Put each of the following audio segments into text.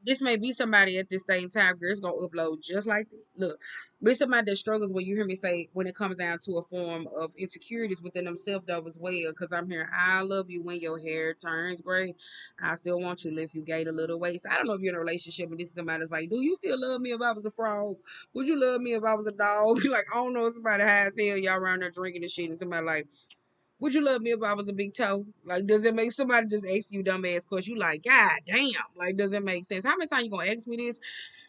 This may be somebody at this same time, girl, it's gonna upload just like this. Look, be somebody that struggles when you hear me say when it comes down to a form of insecurities within themselves though as well. Cause I'm here, I love you when your hair turns gray. I still want you if you gain a little weight. So I don't know if you're in a relationship and this is somebody that's like, do you still love me if I was a frog? Would you love me if I was a dog? Like, I don't know, somebody high as hell, y'all around there drinking and shit, and somebody like, would you love me if I was a big toe? Like, does it make somebody just ask you dumb ass question? You like, God damn. Like, does it make sense? How many times you gonna ask me this?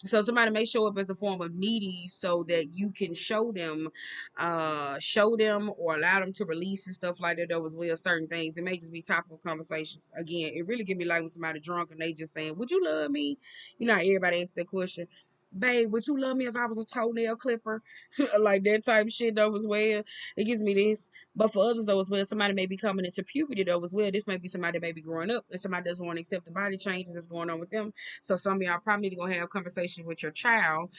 So somebody may show up as a form of needy so that you can show them or allow them to release and stuff like that. There was well certain things. It may just be topical conversations. Again, it really can be like when somebody drunk and they just saying, would you love me? You know, everybody asks that question. Babe, would you love me if I was a toenail clipper? Like that type of shit though as well. It gives me this. But for others though as well, somebody may be coming into puberty though as well. This may be somebody that may be growing up and somebody doesn't want to accept the body changes that's going on with them. So some of y'all probably need to go have a conversation with your child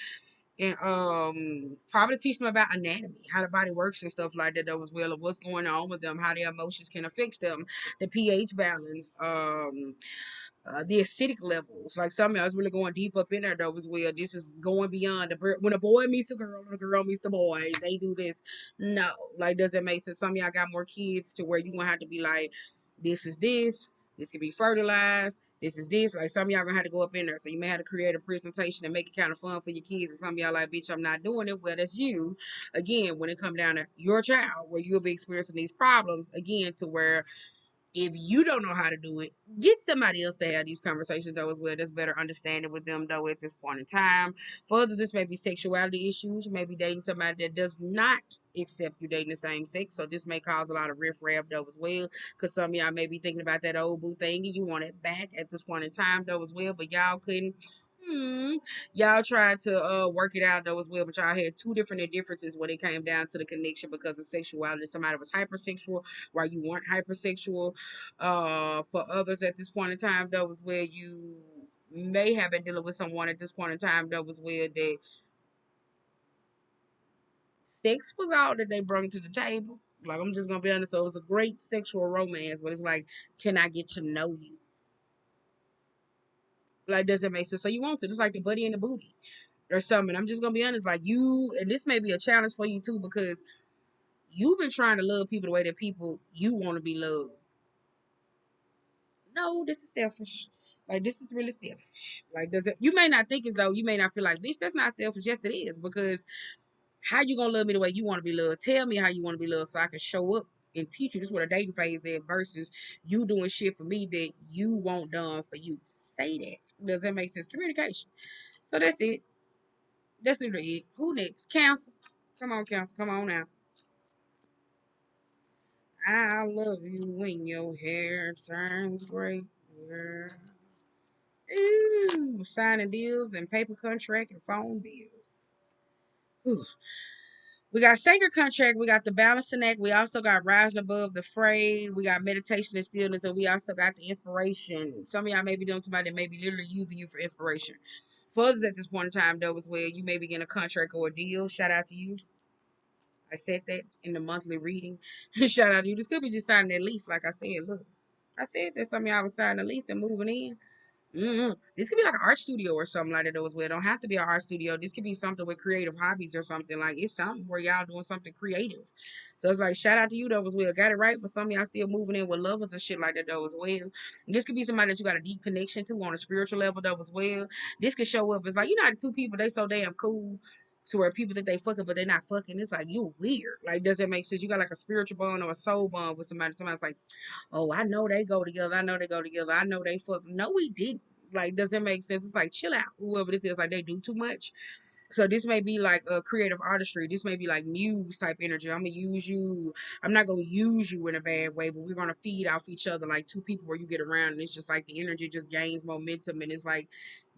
and probably teach them about anatomy, how the body works and stuff like that though as well, of what's going on with them, how their emotions can affect them, the pH balance, the acidic levels. Like some of y'all is really going deep up in there though as well. This is going beyond when a boy meets a girl and a girl meets the boy, they do this. No, like does it make sense? Some of y'all got more kids to where you gonna have to be like, this is this. This can be fertilized. This is this. Like some of y'all gonna have to go up in there. So you may have to create a presentation and make it kind of fun for your kids. And some of y'all like, bitch, I'm not doing it. Well, that's you. Again, when it come down to your child, where you'll be experiencing these problems again, to where if you don't know how to do it, get somebody else to have these conversations though as well. That's better understanding with them though at this point in time. For others, this may be sexuality issues. You may be dating somebody that does not accept you dating the same sex. So this may cause a lot of riff-raff though as well. Cause some of y'all may be thinking about that old boo thing and you want it back at this point in time though as well. But y'all couldn't. Hmm. Y'all tried to work it out though as well, but y'all had two different differences when it came down to the connection because of sexuality. Somebody was hypersexual while you weren't hypersexual. For others at this point in time, though, was where you may have been dealing with someone at this point in time, though, was where that sex was all that they brought to the table. Like, I'm just gonna be honest, so it was a great sexual romance, but it's like, can I get to know you? Like, does it make sense? So you want to, just like the buddy and the booty or something. I'm just gonna be honest, like you, and this may be a challenge for you too, because you've been trying to love people the way that people you want to be loved. No, this is selfish. Like this is really selfish. Like does it you may not think as though you may not feel like this, that's not selfish. Yes it is, because how you gonna love me the way you want to be loved? Tell me how you want to be loved so I can show up and teach you. This is what a dating phase is versus you doing shit for me that you want done for you. Say that. Does that make sense? Communication. So that's it. That's literally it. Who next? Counsel. Come on, counsel. Come on now. I love you when your hair turns gray. Girl. Ooh, signing deals and paper contract and phone bills. Ooh. We got sacred contract. We got the balancing act. We also got rising above the fray. We got meditation and stillness, and we also got the inspiration. Some of y'all may be doing somebody that may be literally using you for inspiration. For others at this point in time, though, as well, you may be getting a contract or a deal. Shout out to you. I said that in the monthly reading. Shout out to you. This could be just signing that lease, like I said. Look, I said that some of y'all was signing a lease and moving in. This could be like an art studio or something like that as well. It don't have to be an art studio. This could be something with creative hobbies or something. Like it's something where y'all doing something creative. So it's like shout out to you though as well. Got it right, but some of y'all still moving in with lovers and shit like that though as well. And this could be somebody that you got a deep connection to on a spiritual level though as well. This could show up as like, you know, the two people they so damn cool to where people that they fucking but they're not fucking. It's like you weird. Like does it make sense? You got like a spiritual bond or a soul bond with somebody. Somebody's like, oh, I know they go together. I know they go together. I know they fuck. No, we didn't. Like, does it make sense? It's like, chill out. Whoever this is, like, they do too much. So this may be like a creative artistry. This may be like muse type energy. I'm gonna use you. I'm not gonna use you in a bad way, but we're gonna feed off each other like two people where you get around and it's just like the energy just gains momentum and it's like,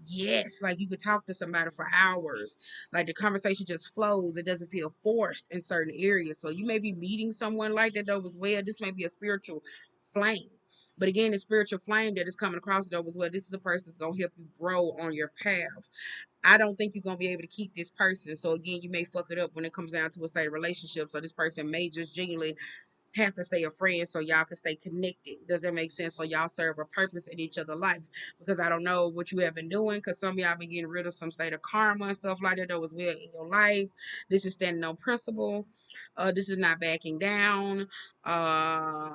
yes, like you could talk to somebody for hours. Like the conversation just flows. It doesn't feel forced in certain areas. So you may be meeting someone like that though as well. This may be a spiritual flame. But again, the spiritual flame that is coming across it though as well. This is a person that's gonna help you grow on your path. I don't think you're gonna be able to keep this person. So again, you may fuck it up when it comes down to a certain relationship. So this person may just genuinely have to stay a friend so y'all can stay connected. Does that make sense? So y'all serve a purpose in each other's life. Because I don't know what you have been doing, because some of y'all been getting rid of some state of karma and stuff like that that was well in your life. This is standing on principle. This is not backing down. Uh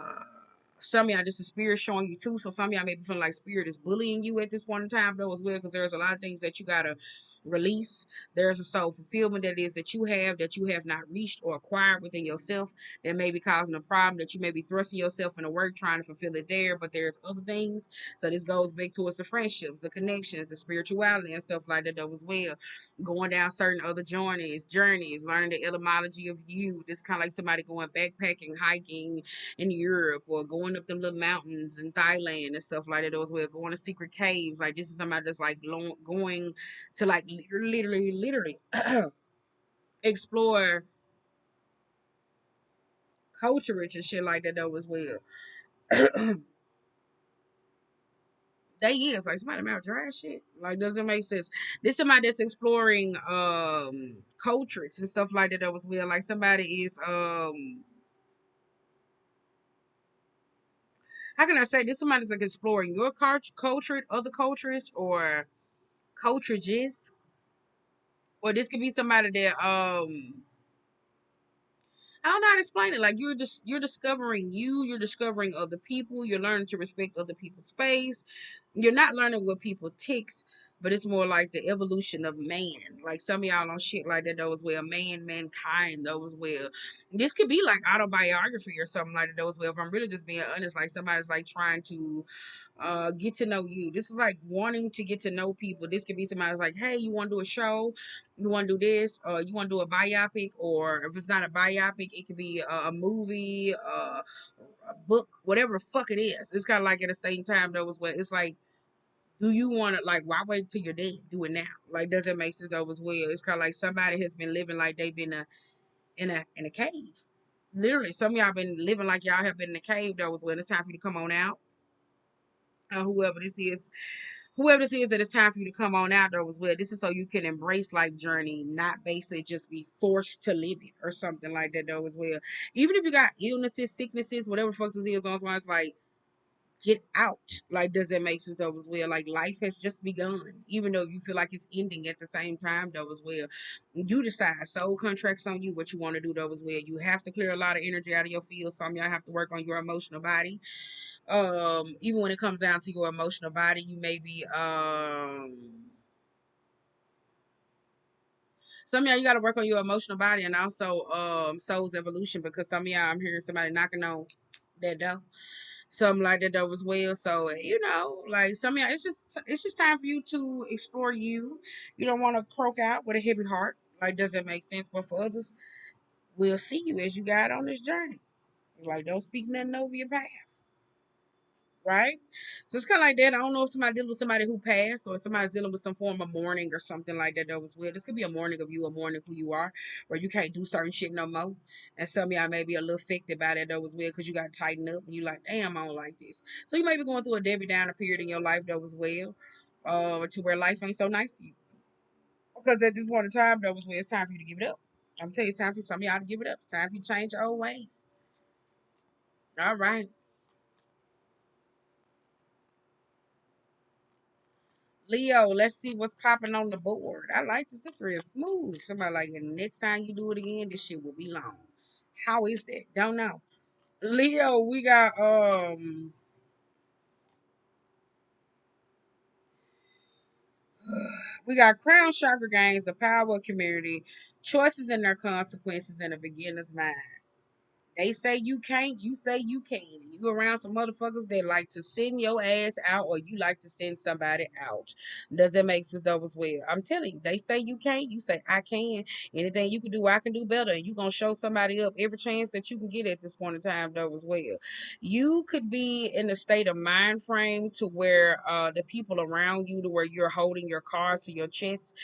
some of y'all, this is spirit showing you too. So some of y'all may be feeling like spirit is bullying you at this point in time though as well, because there's a lot of things that you gotta release. There's a soul fulfillment that is that you have not reached or acquired within yourself that may be causing a problem, that you may be thrusting yourself into work trying to fulfill it there, but there's other things. So this goes back towards the friendships, the connections, the spirituality and stuff like that though as well. Going down certain other journeys, learning the etymology of you. This kind of like somebody going backpacking, hiking in Europe, or going up them little mountains in Thailand and stuff like that as well. Going to secret caves. Like this is somebody that's like going to like literally explore culture and shit like that though as well. They is like somebody mouth dry shit. Like doesn't make sense. This somebody that's exploring cultures and stuff like that though as well. Like somebody is how can I say this? Somebody's like exploring your culture, other cultures or cultures, or this could be somebody that I don't know how to explain it. Like you're discovering you're discovering other people, you're learning to respect other people's space. You're not learning what people ticks, but it's more like the evolution of man. Like some of y'all on shit like that though as well. Mankind though as well. This could be like autobiography or something like that though as well. If I'm really just being honest, like somebody's like trying to get to know you. This is like wanting to get to know people. This could be somebody like, hey, you want to do a show, you want to do this, you want to do a biopic, or if it's not a biopic, it could be a movie, a book, whatever the fuck it is. It's kind of like at the same time though as well. It's like, do you want to like why wait till you're dead? Do it now. Like does it make sense though as well? It's kind of like somebody has been living like they've been in a cave. Literally, some of y'all been living like y'all have been in a cave though as well. It's time for you to come on out. Whoever this is, whoever this is, that it's time for you to come on out there as well. This is so you can embrace life journey, not basically just be forced to live it or something like that though as well. Even if you got illnesses, sicknesses, whatever the fuck this is, on it's like get out. Like does it make sense though as well? Like life has just begun, even though you feel like it's ending at the same time though as well. You decide soul contracts on you what you want to do though as well. You have to clear a lot of energy out of your field. Some of y'all have to work on your emotional body, even when it comes down to your emotional body. You may be some of y'all, you got to work on your emotional body and also soul's evolution, because some of y'all, I'm hearing somebody knocking on that door, something like that door as well. So like some of y'all, it's just time for you to explore you. You don't want to croak out with a heavy heart. Like does it make sense? But for others, we'll see you as you guide on this journey. Like don't speak nothing over your path. Right? So it's kind of like that. I don't know if somebody dealing with somebody who passed, or somebody's dealing with some form of mourning or something like that. That was weird. This could be a mourning of you, a mourning of who you are, where you can't do certain shit no more. And some of y'all may be a little affected by that. That was weird because you got to tighten up and you like, damn, I don't like this. So you may be going through a Debbie Downer period in your life that was well, to where life ain't so nice to you. Because at this point in time, that was where it's time for you to give it up. I'm telling you, it's time for some of y'all to give it up. It's time for you to change your old ways. All right. Leo, let's see what's popping on the board. I like this. It's real smooth. Somebody like, and next time you do it again, this shit will be long. How is that? Don't know. Leo, we got crown chakra gains, the power of community, choices and their consequences, and a beginner's mind. They say you can't, you say you can. You around some motherfuckers that like to send your ass out, or you like to send somebody out. Does that make sense though as well? I'm telling you, they say you can't, you say I can. Anything you can do, I can do better. And you gonna show somebody up every chance that you can get at this point in time though as well. You could be in a state of mind frame to where the people around you, to where you're holding your cards to your chest,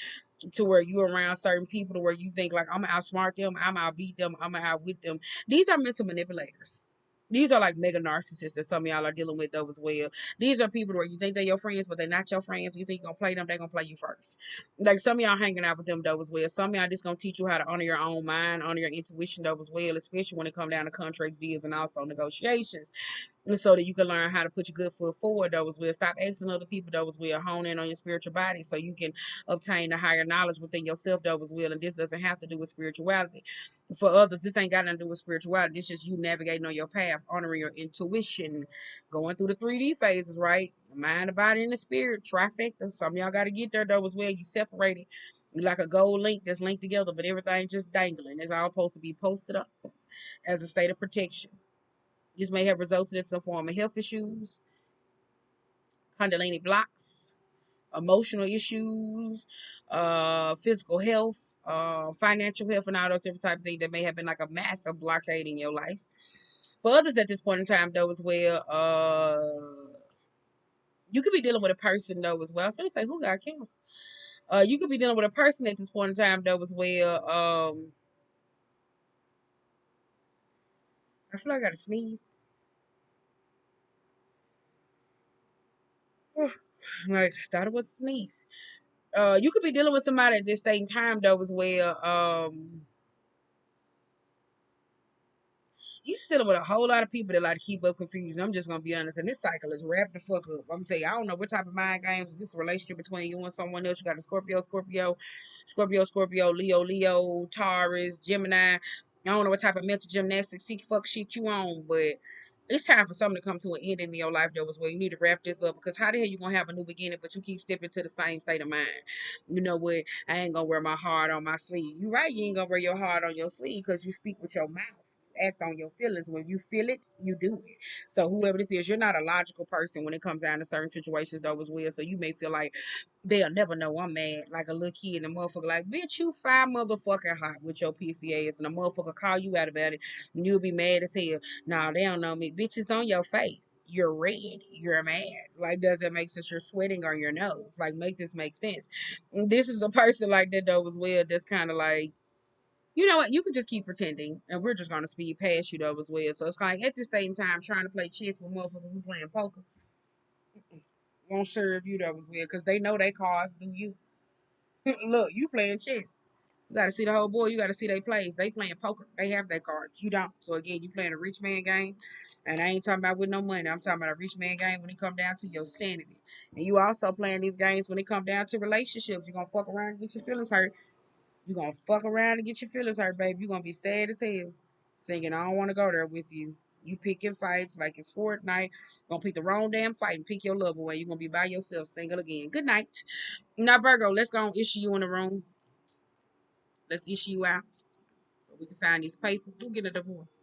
to where you're around certain people to where you think like I'm gonna outsmart them, I'm gonna outbeat them, I'm gonna outwit them. These are mental manipulators. These are like mega narcissists that some of y'all are dealing with though as well. These are people where you think they're your friends, but they're not your friends. You think you're gonna play them, they're gonna play you first. Like some of y'all hanging out with them though as well. Some of y'all just gonna teach you how to honor your own mind, honor your intuition though as well, especially when it come down to contracts, deals, and also negotiations. And so that you can learn how to put your good foot forward though as well. Stop asking other people though as well. Hone in on your spiritual body so you can obtain the higher knowledge within yourself though as well. And this doesn't have to do with spirituality. For others, this ain't got nothing to do with spirituality. This is just you navigating on your path, honoring your intuition, going through the 3D phases, right? The mind, the body, and the spirit, trifecta. Some of y'all got to get there though as well. You separated. You like a gold link that's linked together, but everything just dangling. It's all supposed to be posted up as a state of protection. This may have resulted in some form of health issues, Kundalini blocks, emotional issues, physical health, financial health, and all those different type of things that may have been like a massive blockade in your life. For others at this point in time, though, as well, you could be dealing with a person, though, as well. I was going to say, who got cancer? You could be dealing with a person at this point in time, though, as well. I feel like I got to sneeze. Like, I thought it was a sneeze. You could be dealing with somebody at this same time, though, as well. You dealing with a whole lot of people that like to keep up confusion. I'm just gonna be honest, and this cycle is wrapped the fuck up. I'm gonna tell you, I don't know what type of mind games this relationship between you and someone else. You got a Scorpio, Leo, Taurus, Gemini. I don't know what type of mental gymnastics, seek fuck shit you on, but it's time for something to come to an end in your life that was where you need to wrap this up because how the hell you gonna have a new beginning but you keep stepping to the same state of mind? You know what? I ain't gonna wear my heart on my sleeve. You right, you ain't gonna wear your heart on your sleeve because you speak with your mouth. Act on your feelings. When you feel it, you do it. So whoever this is, you're not a logical person when it comes down to certain situations though as well. So you may feel like they'll never know I'm mad. Like a little kid and a motherfucker like, bitch, you fire motherfucking hot with your PCAs and a motherfucker call you out about it and you'll be mad as hell. Nah, they don't know me. Bitch, it's on your face. You're red. You're mad. Like, does it make sense? You're sweating on your nose. Like, make this make sense. This is a person like that though as well that's kind of like, you know what? You could just keep pretending, and we're just gonna speed past you though as well. So it's kind of like at this same time trying to play chess with motherfuckers who playing poker won't serve you though as well because they know they cards do you. Look, you playing chess. You gotta see the whole board. You gotta see they plays. They playing poker. They have their cards. You don't. So again, you playing a rich man game, and I ain't talking about with no money. I'm talking about a rich man game when it come down to your sanity. And you also playing these games when it come down to relationships. You gonna fuck around and get your feelings hurt. You gonna fuck around and get your feelings hurt, baby. You gonna be sad as hell. Singing, I don't want to go there with you. You picking fights like it's Fortnite. Gonna pick the wrong damn fight and pick your love away. You're gonna be by yourself, single again. Good night. Now, Virgo, let's go and issue you in the room. Let's issue you out so we can sign these papers. Who get a divorce?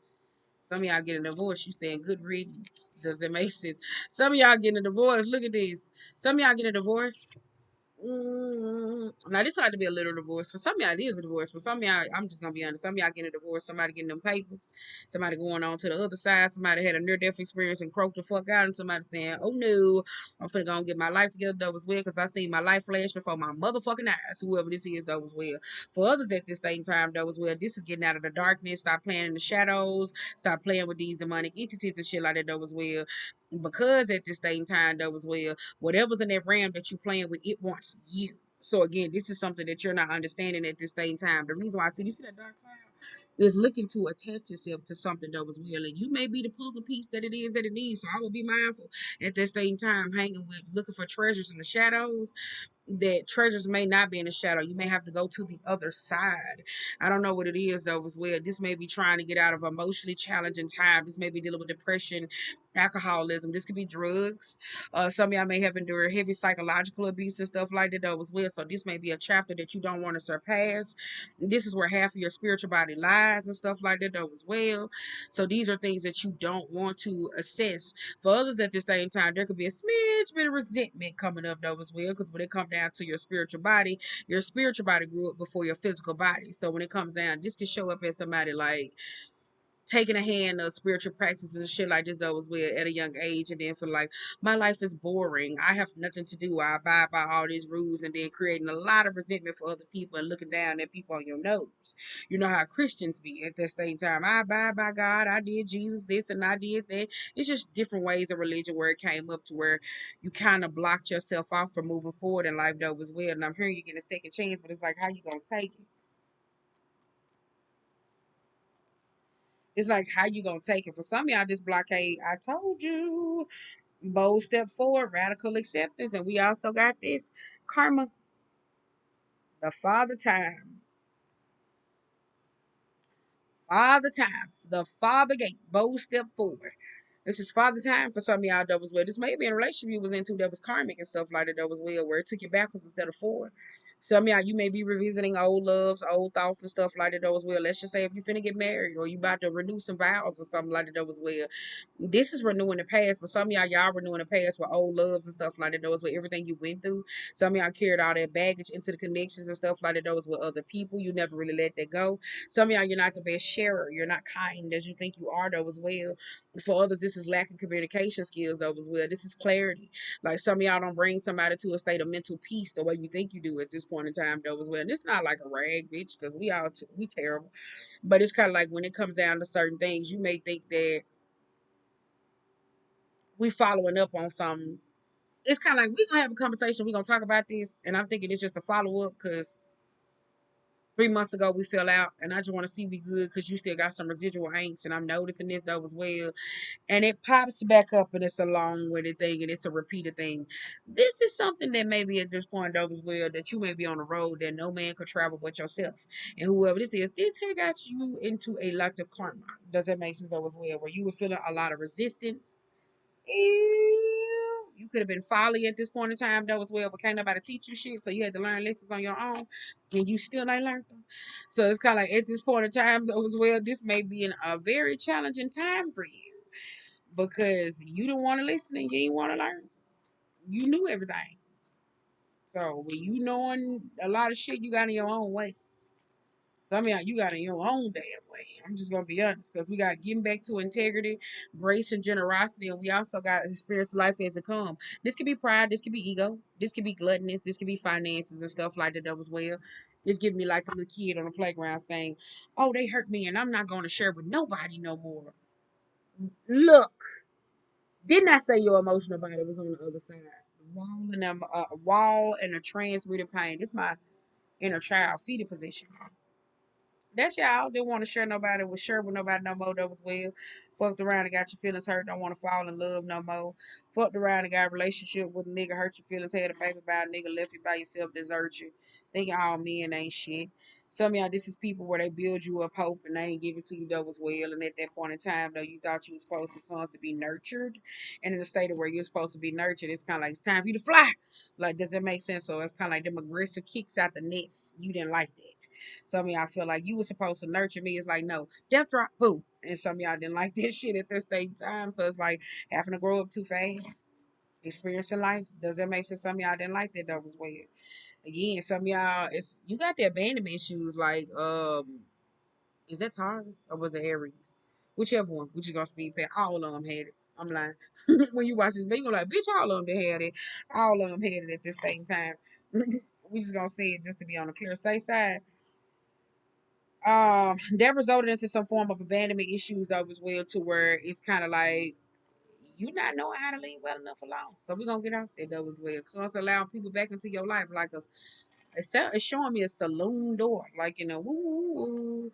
Some of y'all getting a divorce. You saying good riddance. Does it make sense? Some of y'all getting a divorce. Look at this. Some of y'all getting a divorce. Now this had to be a little divorce. For some of y'all, it is a divorce. For some of y'all, I'm just gonna be honest. Some of y'all getting a divorce. Somebody getting them papers. Somebody going on to the other side. Somebody had a near-death experience and croaked the fuck out. And somebody saying, "Oh no, I'm finna go and get my life together." Though as well, because I seen my life flash before my motherfucking eyes. Whoever this is, though as well. For others at this same time, though as well, this is getting out of the darkness. Stop playing in the shadows. Stop playing with these demonic entities and shit like that. Though as well, because at this same time, though as well, whatever's in that realm that you playing with, it wants you. So again, this is something that you're not understanding at this same time. The reason why I see you see that dark cloud is looking to attach yourself to something that was real, and you may be the puzzle piece that it is that it needs. So I will be mindful at this same time, hanging with looking for treasures in the shadows that treasures may not be in the shadow. You may have to go to the other side. I don't know what it is though as well. This may be trying to get out of emotionally challenging time. This may be dealing with depression, alcoholism. This could be drugs. Some of y'all may have endured heavy psychological abuse and stuff like that though as well. So this may be a chapter that you don't want to surpass. This is where half of your spiritual body lies and stuff like that though as well. So these are things that you don't want to assess. For others at the same time, there could be a smidge bit of resentment coming up though as well, because when it comes down to your spiritual body grew up before your physical body. So when it comes down, this can show up as somebody like taking a hand of spiritual practices and shit like this though was weird at a young age, and then feel like my life is boring. I have nothing to do. I abide by all these rules, and then creating a lot of resentment for other people and looking down at people on your nose. You know how Christians be at the same time. I abide by God. I did Jesus this and I did that. It's just different ways of religion where it came up to where you kind of blocked yourself off from moving forward in life though was weird. And I'm hearing you get a second chance, but it's like how you gonna take it? It's like how you gonna take it. For some of y'all, this blockade, I told you, bold step forward, radical acceptance, and we also got this karma, the father time, father time, the father gate, bold step forward. This is father time for some of y'all that was well. This may be a relationship you was into that was karmic and stuff like that was well, where it took you backwards instead of forward. Some of y'all, you may be revisiting old loves, old thoughts and stuff like that was well. Let's just say if you finna get married or you about to renew some vows or something like that was well. This is renewing the past, but some of y'all renewing the past with old loves and stuff like that. Those with everything you went through. Some of y'all carried all that baggage into the connections and stuff like that. Those with other people. You never really let that go. Some of y'all, you're not the best sharer. You're not kind as you think you are, though, as well. For others, this is lacking communication skills, though, as well. This is clarity. Like some of y'all don't bring somebody to a state of mental peace the way you think you do at this point in time, though, as well. And it's not like a rag, bitch, because we terrible. But it's kind of like when it comes down to certain things, you may think that we following up on something. It's kind of like we're gonna have a conversation. We're gonna talk about this, and I'm thinking it's just a follow up because 3 months ago we fell out, and I just want to see we good because you still got some residual angst, and I'm noticing this though as well, and it pops back up, and it's a long winded thing, and it's a repeated thing. This is something that maybe at this point though as well that you may be on a road that no man could travel but yourself, and whoever this is, this here got you into a lot of karma. Does that make sense though as well? Where you were feeling a lot of resistance. Ew. You could have been folly at this point in time, though, as well, but can't nobody teach you shit, so you had to learn lessons on your own, and you still ain't learned them. So it's kind of like at this point in time, though, as well, this may be a very challenging time for you because you don't want to listen and you didn't want to learn. You knew everything. So when you knowing a lot of shit, you got in your own way. Some of y'all, you got in your own damn way. I'm just gonna be honest, because we got getting back to integrity, grace, and generosity, and we also got experience life as it come. This could be pride, this could be ego, this could be gluttonous, this could be finances and stuff like that as well. This give me like a little kid on the playground saying, "Oh, they hurt me, and I'm not gonna share with nobody no more." Look, didn't I say your emotional body was on the other side? Wall and a transmuted pain. This my inner child feeding position. That's y'all. Didn't want to share nobody with share with nobody no more. That was well. Fucked around and got your feelings hurt. Don't want to fall in love no more. Fucked around and got a relationship with a nigga. Hurt your feelings. Had a baby by a nigga. Left you by yourself. Desert you. Thinking all men ain't shit. Some of y'all, this is people where they build you up hope and they ain't give it to you though as well. And at that point in time, though, you thought you was supposed to constantly be nurtured. And in the state of where you're supposed to be nurtured, it's kind of like it's time for you to fly. Like, does that make sense? So it's kind of like them aggressive kicks out the nest. You didn't like that. Some of y'all feel like you were supposed to nurture me. It's like, no, death drop, boom. And some of y'all didn't like this shit at this same time. So it's like having to grow up too fast. Experiencing life. Does that make sense? Some of y'all didn't like that. That was weird. Again, some of y'all, it's you got the abandonment issues. Like, is that Taurus or was it Aries? Whichever one. Which you gonna speed past? All of them had it. I'm lying. When you watch this video, you're like, bitch, all of them had it. All of them had it at this same time. We just gonna say it just to be on the clear safe side. That resulted into some form of abandonment issues though as well, to where it's kind of like you not knowing how to leave well enough alone. So we're gonna get out there though as well. Cause allowing people back into your life, like it's showing me a saloon door, like woo, woo, woo,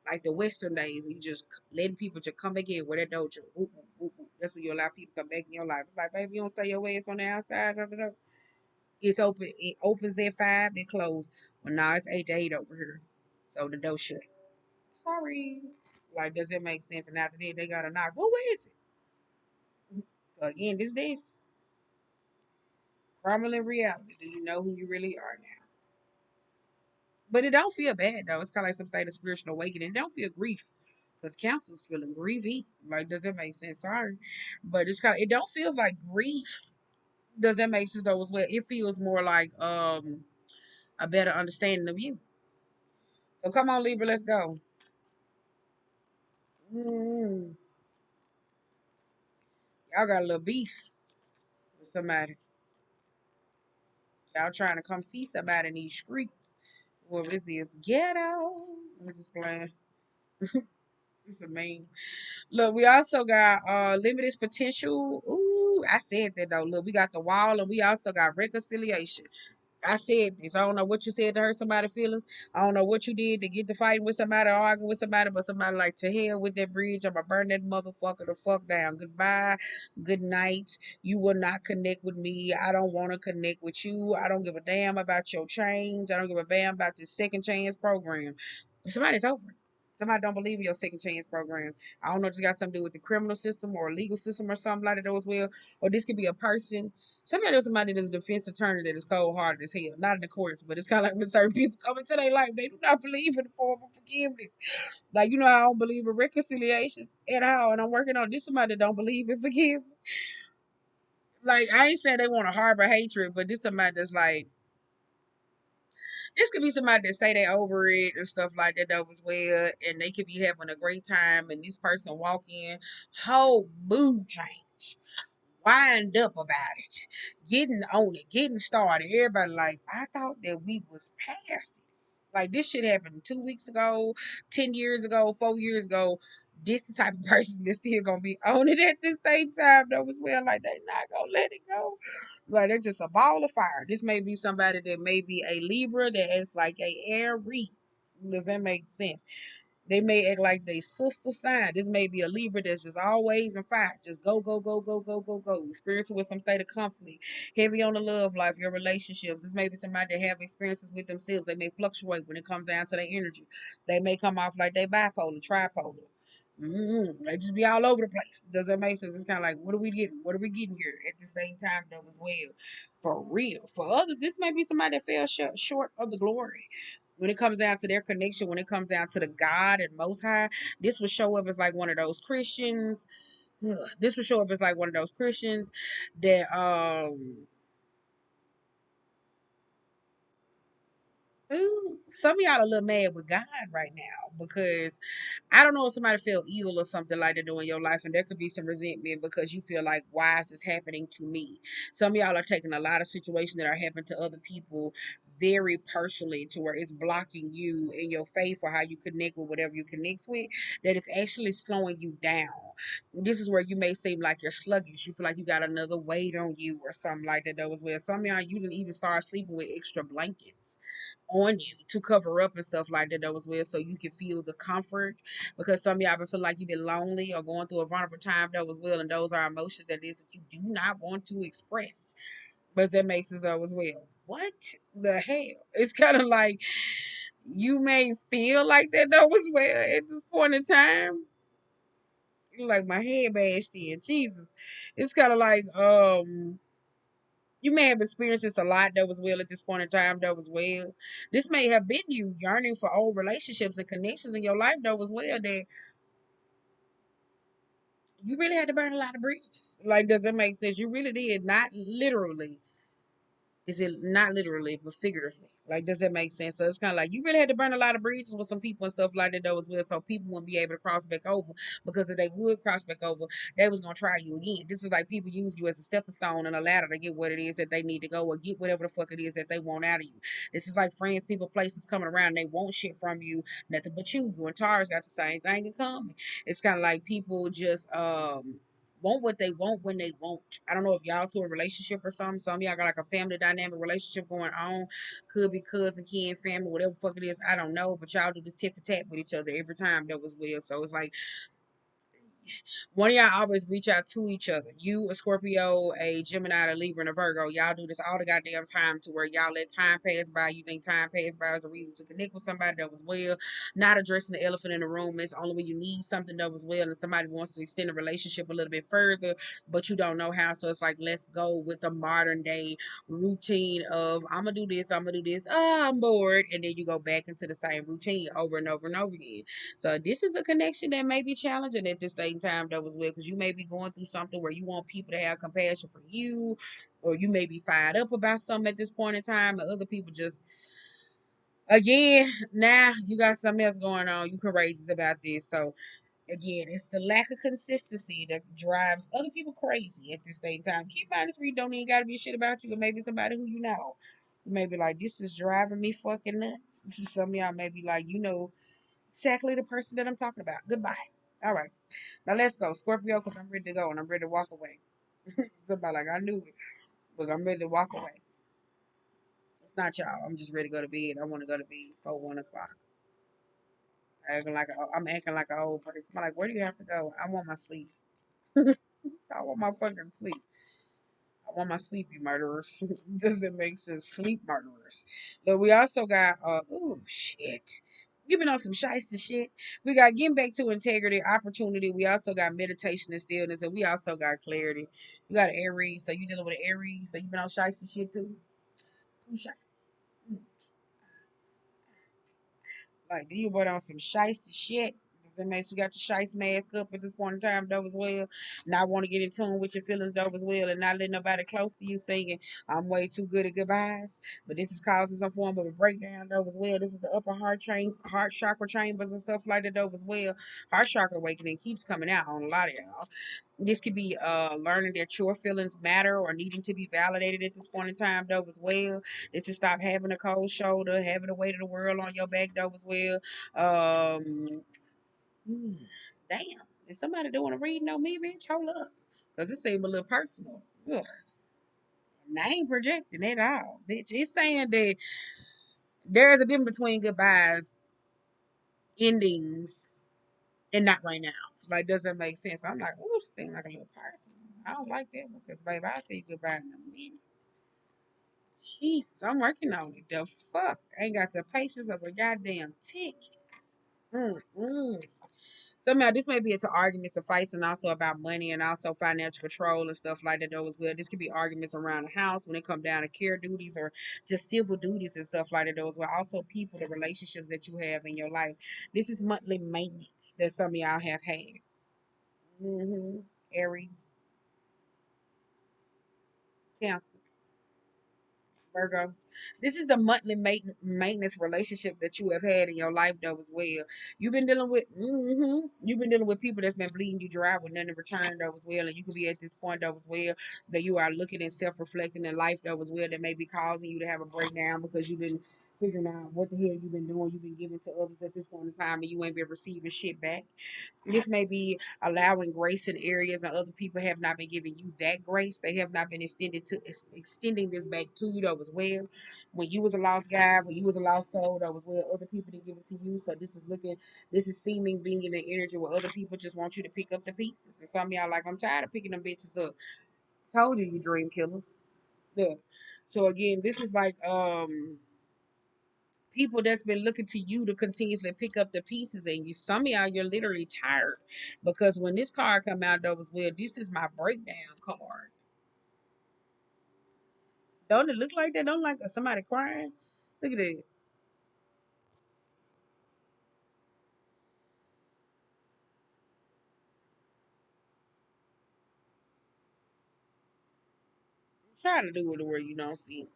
like the Western days. You just letting people just come back in with that dojo. Woo, woo, woo, woo. That's when you allow people to come back in your life. It's like, baby, you don't stay your ass on the outside of the door. It's open. It opens at 5. It closes. Well, now it's 8 to 8 over here, so the door shut. Sorry. Like, does it make sense? And after that, they got to knock. Who is it? So again, this prominent reality. Do you know who you really are now? But it don't feel bad though. It's kind of like some state of spiritual awakening. It don't feel grief because cancer's feeling grievy. Like, does it make sense? Sorry, but it's kind of it don't feels like grief. Does that make sense though? As well, it feels more like a better understanding of you. So come on, Libra, let's go. Mm, y'all got a little beef with somebody. Y'all trying to come see somebody in these streets. Well, this is ghetto. I'm just playing. It's a meme. Look, we also got limited potential. Ooh, I said that though. Look, we got the wall and we also got reconciliation. I said this. I don't know what you said to hurt somebody's feelings. I don't know what you did to get to fighting with somebody or arguing with somebody, but somebody like to hell with that bridge. I'm gonna burn that motherfucker the fuck down. Goodbye. Good night. You will not connect with me. I don't want to connect with you. I don't give a damn about your change. I don't give a damn about this second chance program. Somebody's over. Somebody don't believe in your second chance program. I don't know if it's got something to do with the criminal system or legal system or something like that as well. Or this could be a person. Somebody that's a defense attorney that is cold hearted as hell. Not in the courts, but it's kind of like when certain people come into their life, they do not believe in the form of forgiveness. Like, I don't believe in reconciliation at all. And I'm working on this somebody that don't believe in forgiveness. Like, I ain't saying they want to harbor hatred, but this somebody that's like, this could be somebody that say they over it and stuff like that though as well, and they could be having a great time, and this person walk in, whole mood change, wind up about it, getting on it, getting started. Everybody like, I thought that we was past this. Like this shit happened 2 weeks ago, 10 years ago, 4 years ago. This the type of person that's still gonna be on it at this same time though as well. Like they not gonna let it go. Like they're just a ball of fire. This may be somebody that may be a Libra that acts like a Aries. Does that make sense? They may act like they sister sign. This may be a Libra that's just always in fire. Just go, go, go, go, go, go, go. Experiencing with some state of conflict. Heavy on the love life, your relationships. This may be somebody that have experiences with themselves. They may fluctuate when it comes down to their energy. They may come off like they bipolar, tripolar. They just be all over the place. Does that make sense? It's kind of like, what are we getting? What are we getting here at the same time though as well? For real. For others, this may be somebody that fell short of the glory. When it comes down to their connection, when it comes down to the God and Most High, this would show up as like one of those Christians. This would show up as like one of those Christians that ooh, some of y'all a little mad with God right now because I don't know if somebody feel ill or something like that in your life, and there could be some resentment because you feel like, why is this happening to me? Some of y'all are taking a lot of situations that are happening to other people very personally to where it's blocking you in your faith or how you connect with whatever you connect with, that it's actually slowing you down. This is where you may seem like you're sluggish. You feel like you got another weight on you or something like that. Though as well. Some of y'all, you didn't even start sleeping with extra blankets on you to cover up and stuff like that as well, so you can feel the comfort, because some of y'all been feel like you've been lonely or going through a vulnerable time that was well, and those are emotions that is that you do not want to express, but that makes it so as well. What the hell? It's kind of like you may feel like that though as well at this point in time. Like my head bashed in, Jesus. It's kind of like you may have experienced this a lot though as well at this point in time though as well. This may have been you yearning for old relationships and connections in your life though as well, that you really had to burn a lot of bridges. Like, does that make sense? You really did, not literally. Is it not literally, but figuratively? Like, does that make sense? So it's kind of like you really had to burn a lot of bridges with some people and stuff like that, though, as well. So people wouldn't be able to cross back over, because if they would cross back over, they was gonna try you again. This is like people use you as a stepping stone and a ladder to get what it is that they need to go or get whatever the fuck it is that they want out of you. This is like friends, people, places coming around. They want shit from you, nothing but you. You and Tara's got the same thing in common. It's kind of like people just want what they want when they want. I don't know if y'all to a relationship or something. Some of y'all got like a family dynamic relationship going on. Could be cousin, kin, family, whatever fuck it is. I don't know. But y'all do this tit for tat with each other every time that was well. So it's like one of y'all always reach out to each other. You, a Scorpio, a Gemini, a Libra, and a Virgo. Y'all do this all the goddamn time to where y'all let time pass by. You think time pass by is a reason to connect with somebody that was well. Not addressing the elephant in the room. It's only when you need something that was well and somebody wants to extend a relationship a little bit further, but you don't know how. So it's like, let's go with the modern day routine of, I'm going to do this, I'm going to do this. Oh, I'm bored. And then you go back into the same routine over and over and over again. So this is a connection that may be challenging at this same time though as well, because you may be going through something where you want people to have compassion for you, or you may be fired up about something at this point in time, and other people just, again, now you got something else going on. You courageous about this. So Again, it's the lack of consistency that drives other people crazy at the same time. Keep in mind, this read don't even got to be shit about you, or maybe somebody who you know. You may be like, this is driving me fucking nuts. Some of y'all may be like, you know exactly the person that I'm talking about. Goodbye. All right. Now let's go. Scorpio, because I'm ready to go and I'm ready to walk away. Somebody like, I knew it. But I'm ready to walk away. It's not y'all. I'm just ready to go to bed. I want to go to bed before 1 o'clock. I'm acting like an old person. I'm like, where do you have to go? I want my sleep. I want my fucking sleep. I want my sleepy murderers. Doesn't make sense. Sleep murderers. But we also got ooh shit. You've been on some shiesty shit. We got getting back to integrity, opportunity. We also got meditation and stillness, and we also got clarity. You got an Aries, so you dealing with an Aries, so you've been on shiesty shit too. Who's shiesty? Mm. Like, you went on some shiesty shit. Does it make you got your shiesty mask up at this point in time, though, as well? Not want to get in tune with your feelings, though, as well, and not let nobody close to you singing, I'm way too good at goodbyes. But this is causing some form of a breakdown, though, as well. This is the upper heart chakra chambers and stuff like that, though, as well. Heart chakra awakening keeps coming out on a lot of y'all. This could be learning that your feelings matter or needing to be validated at this point in time, though, as well. This is stop having a cold shoulder, having the weight of the world on your back, though, as well. Um, damn. Is somebody doing a reading on me, bitch? Hold up. Because it seemed a little personal. Ugh. And I ain't projecting at all, bitch. It's saying that there's a difference between goodbyes, endings, and not right now. So, like, doesn't make sense. I'm like, ooh, it seems like a little personal. I don't like that because, baby, I'll tell you goodbye in a minute. Jesus, I'm working on it. The fuck? I ain't got the patience of a goddamn tick. Mm-mm. Somehow this may be into arguments of fights and also about money and also financial control and stuff like that though as well. This could be arguments around the house when it come down to care duties or just civil duties and stuff like that though as well. Also people, the relationships that you have in your life. This is monthly maintenance that some of y'all have had. Aries, Cancer. Virgo. This is the monthly maintenance relationship that you have had in your life, though, as well. You've been dealing with people that's been bleeding you dry with nothing in return, though, as well. And you could be at this point, though, as well, that you are looking and self-reflecting in life, though, as well, that may be causing you to have a breakdown because you've been figuring out what the hell you've been doing. You've been giving to others at this point in time, and you ain't been receiving shit back. This may be allowing grace in areas and other people have not been giving you that grace. They have not been extending this back to you though as well. When you was a lost guy, when you was a lost soul, though as well, other people didn't give it to you. So this is seeming being in the energy where other people just want you to pick up the pieces. And some of y'all like, I'm tired of picking them bitches up. Told you, you dream killers. Yeah. So again, this is like people that's been looking to you to continuously pick up the pieces and you some of y'all you're literally tired because when this card come out though as well, this is my breakdown card. Don't it look like that? Don't like somebody crying? Look at it. I'm trying to do it where you don't see.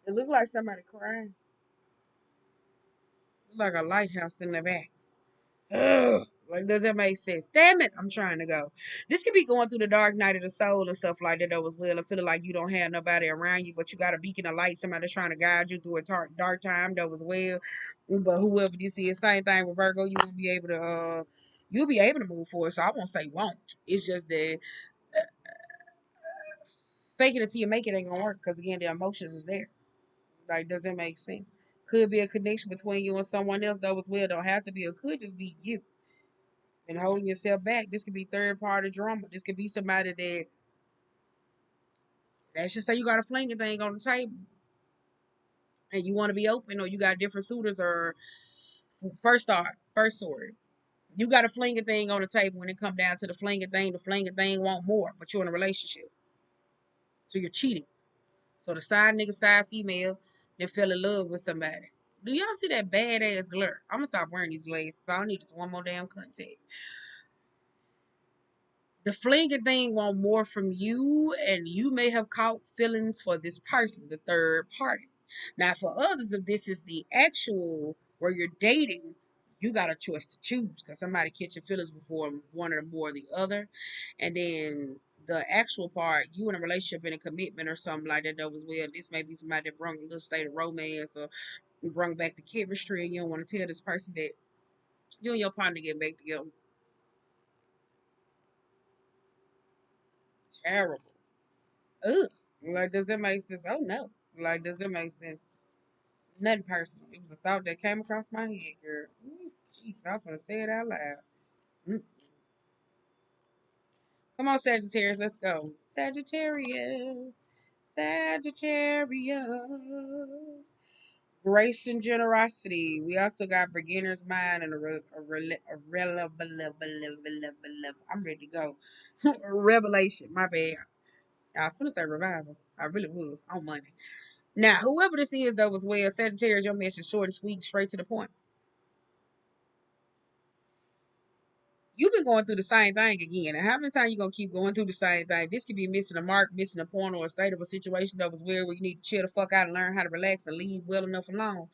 It look like somebody crying. Look like a lighthouse in the back. Ugh. Like, does that make sense? Damn it, I'm trying to go. This could be going through the dark night of the soul and stuff like that, though, as well, and feeling like you don't have nobody around you, but you got a beacon of light, somebody that's trying to guide you through a dark time, though, as well. But whoever this is, same thing with Virgo, you'll be able to move forward. So I won't say won't. It's just that faking it till you make it ain't gonna work because, again, the emotions is there. Like, does that make sense? Could be a connection between you and someone else, though, as well. Don't have to be, or could just be you and holding yourself back. This could be third party drama. This could be somebody that let's just say you got a flinging thing on the table and you want to be open, or you got different suitors, or first story. You got a flinging thing on the table. When it come down to the flinging thing want more, but you're in a relationship, so you're cheating. So the side nigga, side female, they fell in love with somebody. Do y'all see that badass glare? I'm gonna stop wearing these glasses. All I need is one more damn contact. The flinging thing want more from you, and you may have caught feelings for this person, the third party. Now, for others, if this is the actual where you're dating, you got a choice to choose because somebody catch your feelings before one or more or the other. And then the actual part, you in a relationship in a commitment or something like that, though, as well. This may be somebody that brought a little state of romance or brought back the chemistry, and you don't want to tell this person that you and your partner get back together. Terrible. Ugh. Like, does it make sense? Oh, no. Like, does it make sense? Nothing personal. It was a thought that came across my head, girl. Ooh, jeez, I was going to say it out loud. Mm. Come on, Sagittarius, let's go. Sagittarius. Sagittarius. Grace and generosity. We also got beginner's mind and I'm ready to go. Revelation. My bad. I was going to say revival. I really was on Monday. Now, whoever this is, though, as well, Sagittarius, your message short and sweet, straight to the point. You've been going through the same thing again. And how many times you gonna keep going through the same thing? This could be missing a mark, missing a point, or a state of a situation that was weird where you need to chill the fuck out and learn how to relax and leave well enough alone.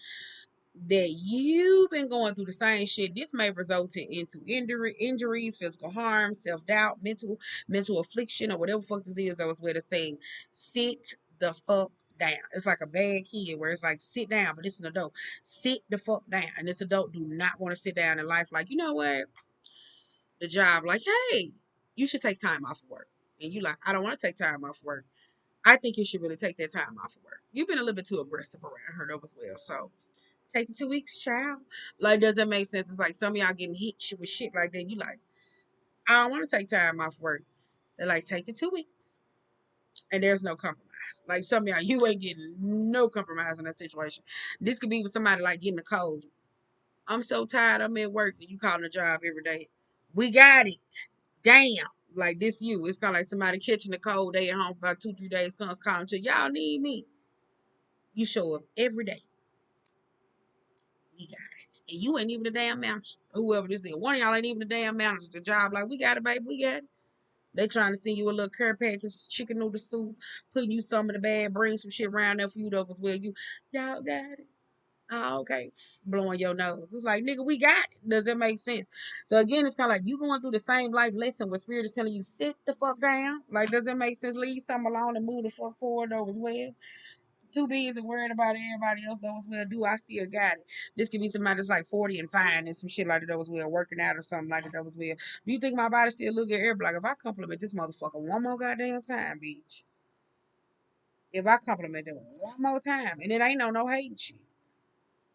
That you've been going through the same shit. This may result into injuries, physical harm, self doubt, mental affliction, or whatever fuck this is. I was with saying, sit the fuck down. It's like a bad kid where it's like sit down, but it's an adult. Sit the fuck down, and this adult do not want to sit down in life. Like, you know what? The job, like, hey, you should take time off of work. And you like, I don't want to take time off of work. I think you should really take that time off of work. You've been a little bit too aggressive around her though as well. So take the 2 weeks, child. Like, does that make sense? It's like some of y'all getting hit with shit like that. You like, I don't want to take time off work. They're like, take the 2 weeks. And there's no compromise. Like some of y'all, you ain't getting no compromise in that situation. This could be with somebody like getting a cold. I'm so tired. I'm at work and you calling a job every day. We got it. Damn. Like this you. It's kind of like somebody catching a cold. They at home for about 2, 3 days. Comes calling to y'all need me. You show up every day. We got it. And you ain't even the damn manager. Whoever this is. One of y'all ain't even the damn manager. The job like, we got it, baby. We got it. They trying to send you a little care package, chicken noodle soup, putting you some of the bad, bring some shit around there for you though as well. Y'all got it. Oh, okay. Blowing your nose. It's like, nigga, we got it. Does that make sense? So again, it's kind of like you going through the same life lesson where spirit is telling you sit the fuck down. Like, does it make sense? Leave something alone and move the fuck forward though as well. Too busy worried about everybody else though as well. Do I still got it? This could be somebody that's like 40 and fine and some shit like that though as well, working out or something like that though as well. Do you think my body still look at everybody? Like, if I compliment this motherfucker one more goddamn time, bitch. If I compliment them one more time, and it ain't no hating shit.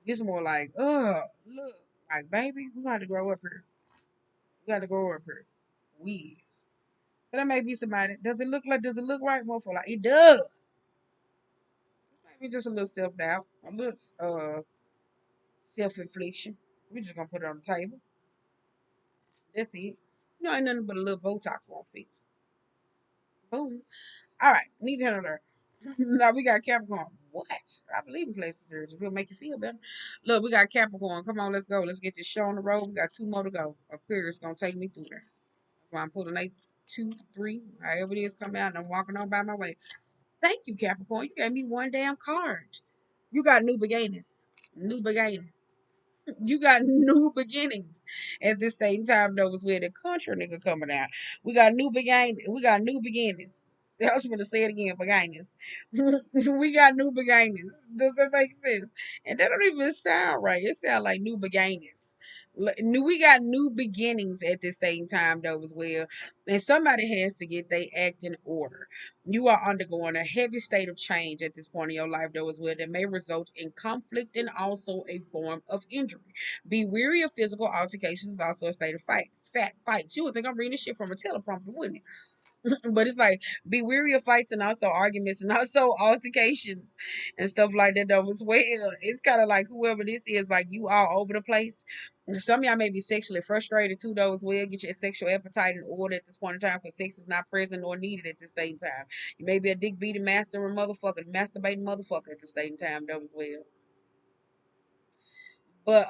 It's more like, look, like, baby, we got to grow up here. We got to grow up here. Whiz. So that may be somebody. Does it look right, motherfucker? Like, it does. Maybe just a little self doubt, a little self infliction. We're just gonna put it on the table. That's it. You know, ain't nothing but a little Botox won't fix. Boom. All right, need to handle her. Now we got Capricorn. What? I believe in plastic surgery. It'll make you feel better. Look, we got Capricorn. Come on, let's go. Let's get this show on the road. We got 2 more to go. Aquarius gonna take me through there. That's why I'm pulling 8, 2, 3, however it is, come out, and I'm walking on by my way. Thank you, Capricorn. You gave me one damn card. You got new beginnings. New beginnings. You got new beginnings at this same time though was where the country nigga coming out. We got new begin we got new beginnings. I was gonna say it again, beginnings. We got new beginnings. Does that make sense? And that don't even sound right. It sounds like new beginnings. We got new beginnings at this same time though as well. And somebody has to get their act in order. You are undergoing a heavy state of change at this point in your life, though, as well, that may result in conflict and also a form of injury. Be weary of physical altercations is also a state of fights. Fat fights. You would think I'm reading this shit from a teleprompter, wouldn't you? But it's like be weary of fights and also arguments and also altercations and stuff like that though as well. It's kind of like whoever this is, like you all over the place. Some of y'all may be sexually frustrated too though as well. Get your sexual appetite in order at this point in time because sex is not present or needed at this same time. You may be a dick beating master or motherfucker, masturbating motherfucker at the same time though as well. But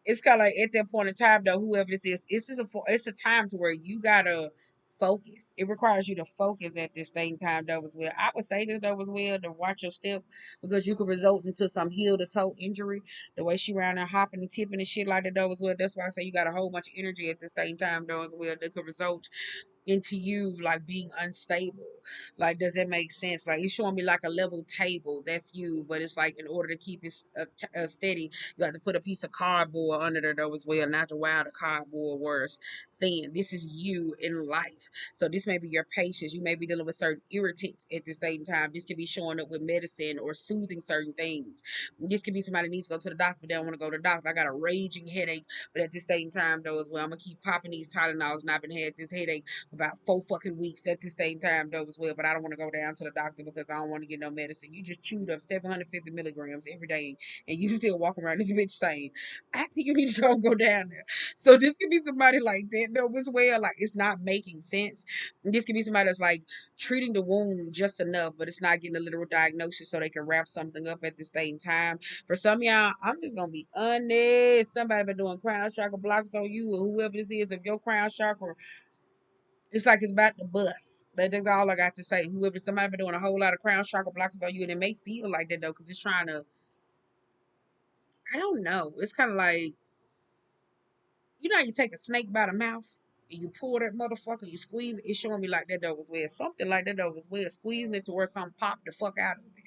it's kind of like at that point in time though, whoever this is, it's a time to where you gotta focus. It requires you to focus at this same time though as well. I would say this though as well to watch your step because you could result into some heel to toe injury. The way she around there hopping and tipping and shit like that though as well. That's why I say you got a whole bunch of energy at the same time though as well that could result into you like being unstable. Like, does it make sense? Like, it's showing me like a level table. That's you, but it's like in order to keep it steady, you have to put a piece of cardboard under there though as well, not to wow the cardboard worse thin. This is you in life. So this may be your patience. You may be dealing with certain irritants at the same time. This could be showing up with medicine or soothing certain things. This could be somebody needs to go to the doctor, but they don't want to go to the doctor. I got a raging headache, but at the same time though as well, I'm gonna keep popping these Tylenols, and I've been had this headache about 4 fucking weeks at the same time though as well. But I don't want to go down to the doctor because I don't want to get no medicine. You just chewed up 750 milligrams every day, and you still walking around this bitch saying, "I think you need to go down there." So this could be somebody like that though as well. Like it's not making sense. This could be somebody that's like treating the wound just enough, but it's not getting a literal diagnosis so they can wrap something up at the same time. For some of y'all, I'm just gonna be honest. Somebody been doing crown chakra blocks on you, or whoever this is. If your crown chakra, it's like it's about to bust. That's just all I got to say. Whoever, somebody been doing a whole lot of crown chakra blockers on you, and it may feel like that though, because it's trying to. I don't know. It's kind of like how you take a snake by the mouth and you pull that motherfucker, you squeeze it. It's showing me like that though as well. Something like that though as well. Squeezing it to where something pop the fuck out of it.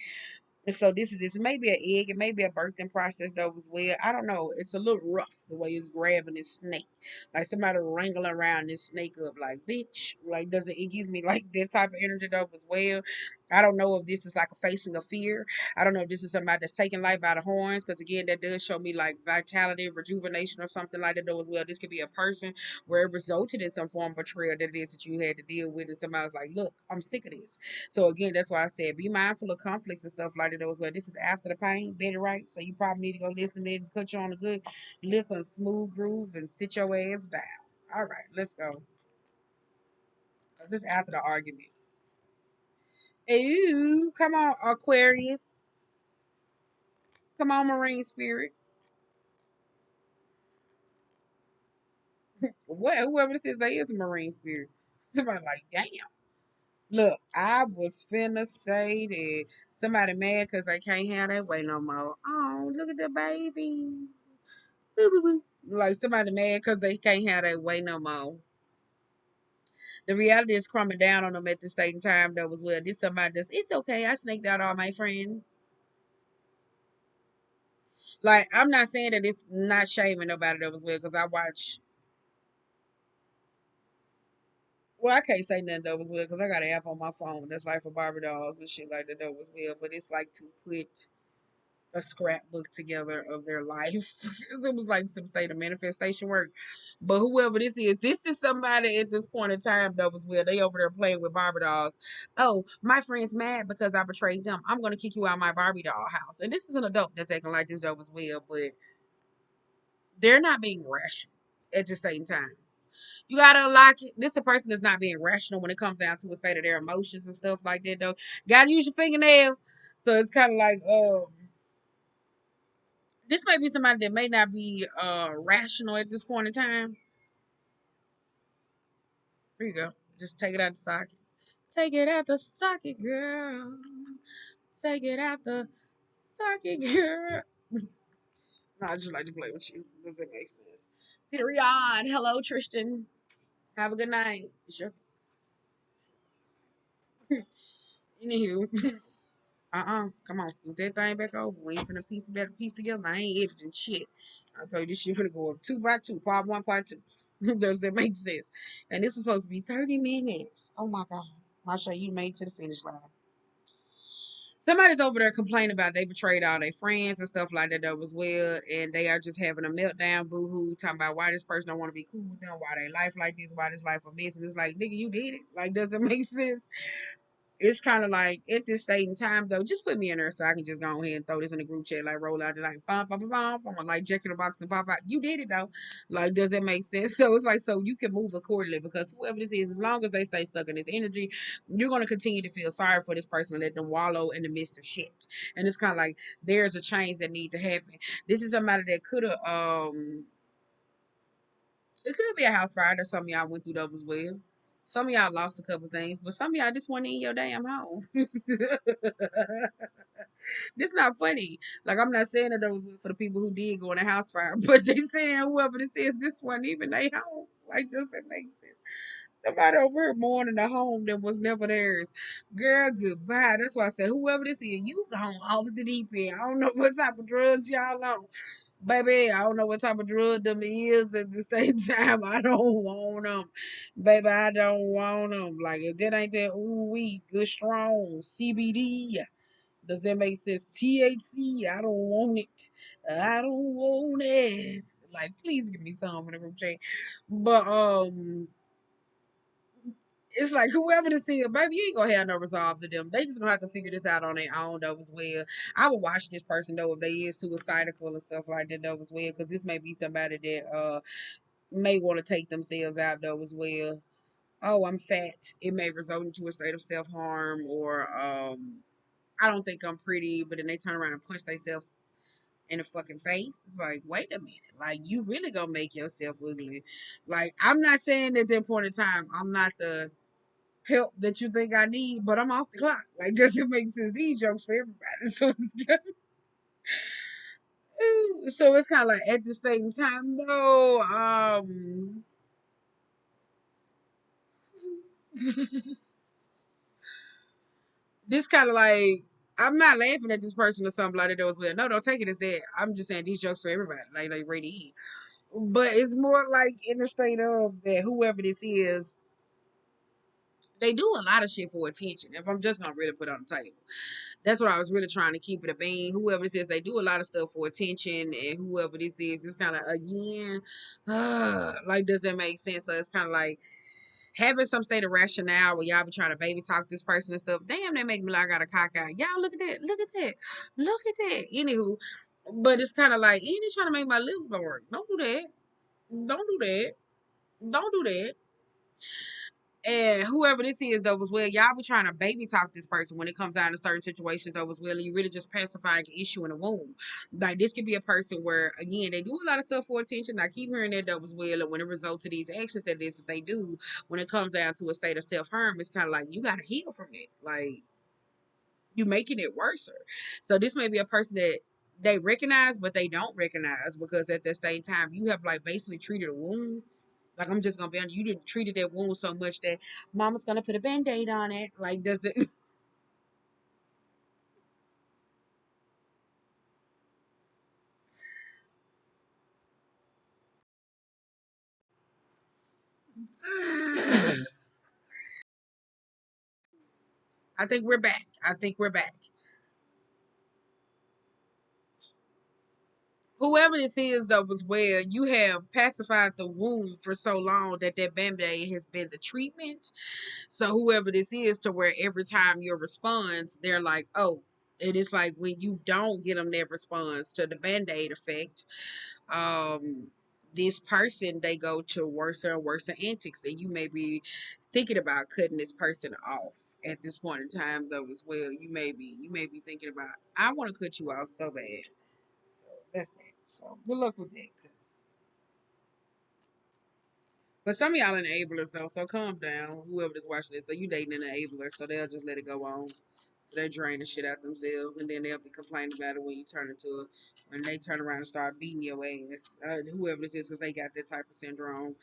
And so this may be an egg, it may be a birthing process though as well. I don't know. It's a little rough the way it's grabbing this snake. Like somebody wrangling around this snake up like bitch. Like does it gives me like that type of energy though as well. I don't know if this is like a facing of fear. I don't know if this is somebody that's taking life by the horns, because again that does show me like vitality, rejuvenation or something like that though as well. This could be a person where it resulted in some form of betrayal that it is that you had to deal with, and somebody was like, look, I'm sick of this. So again, that's why I said be mindful of conflicts and stuff like that as well. This is after the pain, better right. So you probably need to go listen to it and cut you on a good lick and smooth groove and sit your ass down. All right, let's go. This is after the arguments. Ooh, come on, Aquarius. Come on, Marine Spirit. What? Whoever this is, they is a Marine Spirit. Somebody like, damn. Look, I was finna say that somebody mad because they can't have that way no more. Oh, look at the baby. Boo, boo, boo. Like somebody mad because they can't have that way no more. The reality is crumbing down on them at the same time though as well. This somebody that's it's okay. I snaked out all my friends. Like I'm not saying that it's not shaming nobody that was well because I watch. Well, I can't say nothing that was well because I got an app on my phone that's like for Barbie dolls and shit like that was well. But it's like to put a scrapbook together of their life. It was like some state of manifestation work. But whoever this is somebody at this point in time that was where they over there playing with Barbie dolls. Oh, my friend's mad because I betrayed them. I'm gonna kick you out of my Barbie doll house. And this is an adult that's acting like this though as well, but they're not being rational at the same time. You gotta unlock it. This is a person that's not being rational when it comes down to a state of their emotions and stuff like that though. Gotta use your fingernail. So it's kind of like this might be somebody that may not be rational at this point in time. Here you go. Just take it out the socket. Take it out the socket, girl. Take it out the socket, girl. No, I just like to play with you. Does it make sense? Period. Hello, Tristan. Have a good night. It's your anywho. Come on, scoot that thing back over. We ain't finna piece it better piece together. I ain't editing shit. I told you this shit finna go up 2 by 2, part one, part two. Does that make sense? And this was supposed to be 30 minutes. Oh my god. I'll show you made it to the finish line. Somebody's over there complaining about they betrayed all their friends and stuff like that though as well. And they are just having a meltdown, boo-hoo, talking about why this person don't want to be cool with them, why they life like this, why this life a mess. And it's like, nigga, you did it. Like, does it make sense? It's kind of like at this stage in time though, just put me in there so I can just go ahead and throw this in the group chat, like roll out the like bum bum bum bum. I'm like Jack in the box and pop out. You did it though. Like, does it make sense? So it's like so you can move accordingly because whoever this is, as long as they stay stuck in this energy, you're gonna continue to feel sorry for this person and let them wallow in the midst of shit. And it's kind of like there's a change that need to happen. This is somebody that could have it could be a house fire that some of y'all went through that as well. Some of y'all lost a couple things, but some of y'all just weren't in your damn home. This not funny. Like, I'm not saying that was for the people who did go in a house fire, but they saying whoever this is, this wasn't even their home. Like, does that make sense? Somebody over here mourning a home that was never theirs. Girl, goodbye. That's why I said, whoever this is, you gone off the deep end. I don't know what type of drugs y'all on. Baby, I don't know what type of drug them is at the same time. I don't want them. Baby, I don't want them. Like, if that ain't that, ooh, we good strong CBD. Does that make sense? THC, I don't want it. I don't want it. Like, please give me some in the group chat. But, it's like whoever this is, baby, you ain't gonna have no resolve to them. They just gonna have to figure this out on their own though as well. I would watch this person though if they is suicidal and stuff like that though as well, because this may be somebody that may want to take themselves out though as well. Oh, I'm fat. It may result into a state of self harm, or I don't think I'm pretty, but then they turn around and punch themselves in the fucking face. It's like, wait a minute, like you really gonna make yourself ugly. Like, I'm not saying at that point in time I'm not the help that you think I need, but I'm off the clock. Like, doesn't make sense. These jokes for everybody. So it's kind of like at the same time, though. This kind of like, I'm not laughing at this person or something like that. Was well. No, don't take it as that. I'm just saying these jokes for everybody. Like ready to eat. But it's more like in the state of that whoever this is, they do a lot of shit for attention. If I'm just gonna really put it on the table. That's what I was really trying to keep it a bean. Whoever this is, they do a lot of stuff for attention, and whoever this is, it's kind of again, like does that make sense? So it's kind of like having some state of rationale where y'all be trying to baby talk this person and stuff. Damn, they make me like I got a cock out. Y'all look at that, look at that, look at that. Anywho, but it's kind of like, ain't he trying to make my lips work? Don't do that. Don't do that. Don't do that. And whoever this is though as well, y'all be trying to baby talk this person when it comes down to certain situations though as well. And you really just pacifying an issue in the womb. Like this could be a person where again they do a lot of stuff for attention. I keep hearing that though as well. And when it results to these actions that it is that they do, when it comes down to a state of self harm, it's kind of like you gotta heal from it. Like you making it worse. So this may be a person that they recognize but they don't recognize because at the same time you have like basically treated a wound like I'm just gonna be honest, you didn't treated that wound so much that mama's gonna put a band-aid on it. Like does it I think we're back. I think we're back. Whoever this is though as well, you have pacified the wound for so long that that band-aid has been the treatment. So whoever this is to where every time your response, they're like, oh, it is like when you don't get them that response to the band-aid effect, um this person they go to worse and worse antics and you may be thinking about cutting this person off at this point in time though as well. You may be thinking about I want to cut you off so bad. So that's it. So good luck with that because but some of y'all enablers though, so calm down whoever is watching this. So you dating an enabler so they'll just let it go on. So they drain the shit out themselves, and then they'll be complaining about it when you turn into a, when they turn around and start beating your ass. Whoever this is, because they got that type of syndrome.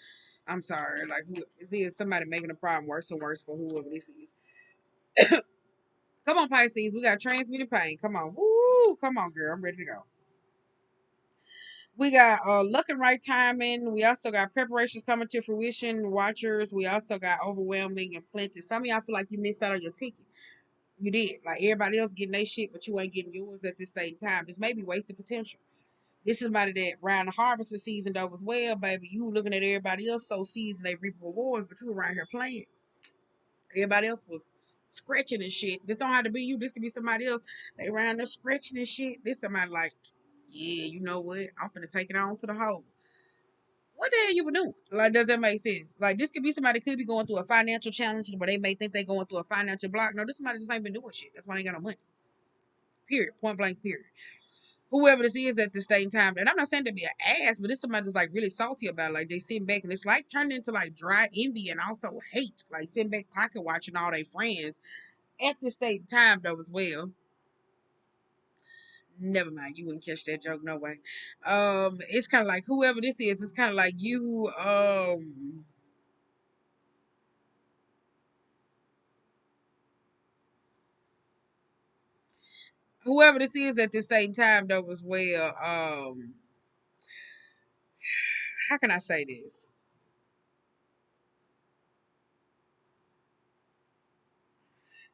I'm sorry, like who is somebody making the problem worse and worse for whoever this is. Come on, Pisces, we got transmuted pain. Come on, woo, come on, girl, I'm ready to go. We got luck and right timing. We also got preparations coming to fruition. Watchers. We also got overwhelming and plenty. Some of y'all feel like you missed out on your ticket. You did. Like everybody else getting their shit, but you ain't getting yours at this same time. This may be wasted potential. This is somebody that around the harvesting season though as well, baby. You looking at everybody else so season they reap rewards, but you around here playing. Everybody else was scratching and shit. This don't have to be you. This could be somebody else. They around there scratching and shit. This somebody like, yeah, you know what? I'm gonna take it on to the hole. What the hell you been doing? Like, does that make sense? Like, this could be somebody could be going through a financial challenge, but they may think they going through a financial block. No, this somebody just ain't been doing shit. That's why they ain't got no money. Period. Point blank. Period. whoever this is at the same time, and I'm not saying to be an ass, but it's somebody that's like really salty about it. Like they sitting back and it's like turning into like dry envy and also hate, like sitting back pocket watching all their friends at the same time though as well. Never mind, you wouldn't catch that joke, no way. It's kind of like whoever this is, it's kind of like you, whoever this is at the same time though as well. How can I say this?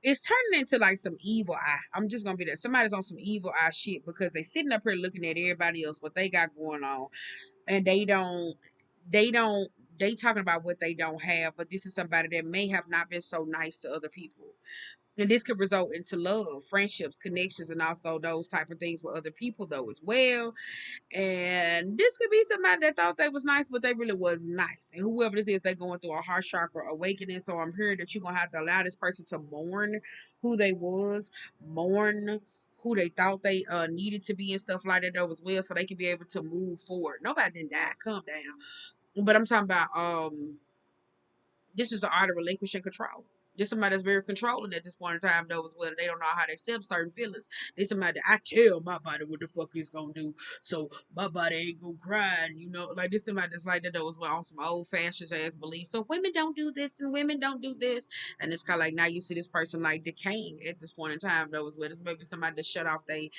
It's turning into like some evil eye. I'm just gonna be that somebody's on some evil eye shit because they sitting up here looking at everybody else what they got going on, and they don't, they talking about what they don't have, but this is somebody that may have not been so nice to other people. And this could result into love, friendships, connections, and also those type of things with other people though as well. And this could be somebody that thought they was nice, but they really was nice. And whoever this is, they going through a heart chakra awakening. So I'm hearing that you're gonna have to allow this person to mourn who they was, mourn who they thought they needed to be and stuff like that though as well, so they can be able to move forward. Nobody didn't die. Calm down. But I'm talking about this is the art of relinquishing control. This somebody that's very controlling at this point in time, though, as well. They don't know how to accept certain feelings. This somebody that I tell my body what the fuck it's gonna do, so my body ain't gonna cry. And, you know, like this somebody that's like that, though, as well, on some old fashioned ass beliefs. So women don't do this and women don't do this, and it's kind of like now you see this person like decaying at this point in time, though, as well. This maybe somebody that shut off they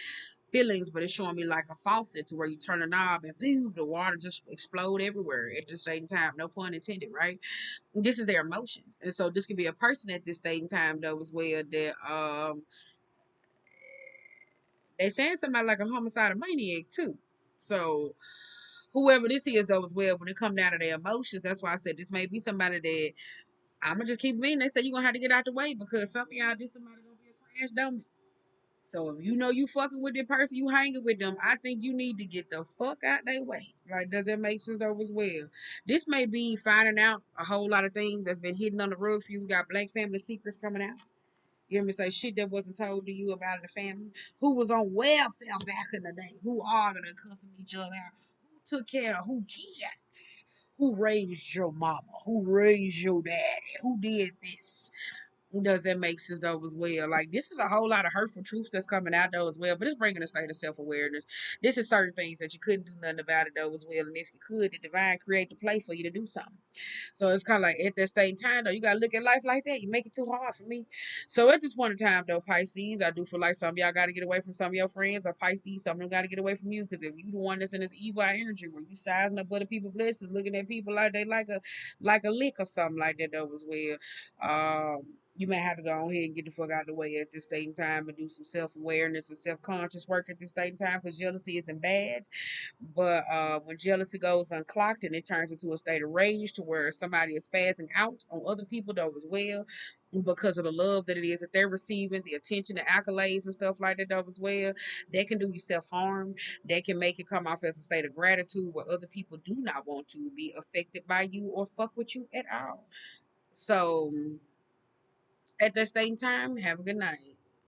feelings, but it's showing me like a faucet to where you turn a knob and boom, the water just explode everywhere at the same time. No pun intended, right? This is their emotions. And so this could be a person at this same time though as well that they saying somebody like a homicidal maniac too. So whoever this is though as well, when it come down to their emotions, that's why I said this may be somebody that I'ma just keep meaning. They say you're gonna have to get out the way because some of y'all this somebody gonna be a crash dummy. So if you know you fucking with the person, you hanging with them, I think you need to get the fuck out their way. Like, does that make sense though as well? This may be finding out a whole lot of things that's been hidden on the rug for you. We got black family secrets coming out. You hear me say shit that wasn't told to you about the family? Who was on welfare back in the day? Who arguing and cussing each other out? Who took care of who kids? Who raised your mama? Who raised your daddy? Who did this? Does that make sense though as well? Like this is a whole lot of hurtful truth that's coming out though as well, but it's bringing a state of self awareness. This is certain things that you couldn't do nothing about it though as well, and if you could, the divine create the play for you to do something. So it's kind of like at that same time though, you gotta look at life like that. You make it too hard for me. So at this point in time though, Pisces, I do feel like some of y'all got to get away from some of your friends, or Pisces, some of them got to get away from you because if you the one that's in this evil energy where you sizing up other people blessings, looking at people like they like a lick or something like that though as well. You may have to go ahead and get the fuck out of the way at this same time and do some self awareness and self conscious work at this same time because jealousy isn't bad. But when jealousy goes unclocked and it turns into a state of rage to where somebody is spazzing out on other people though as well because of the love that it is that they're receiving, the attention, the accolades and stuff like that though as well, that can do you self harm. That can make it come off as a state of gratitude where other people do not want to be affected by you or fuck with you at all. So at the same time, have a good night.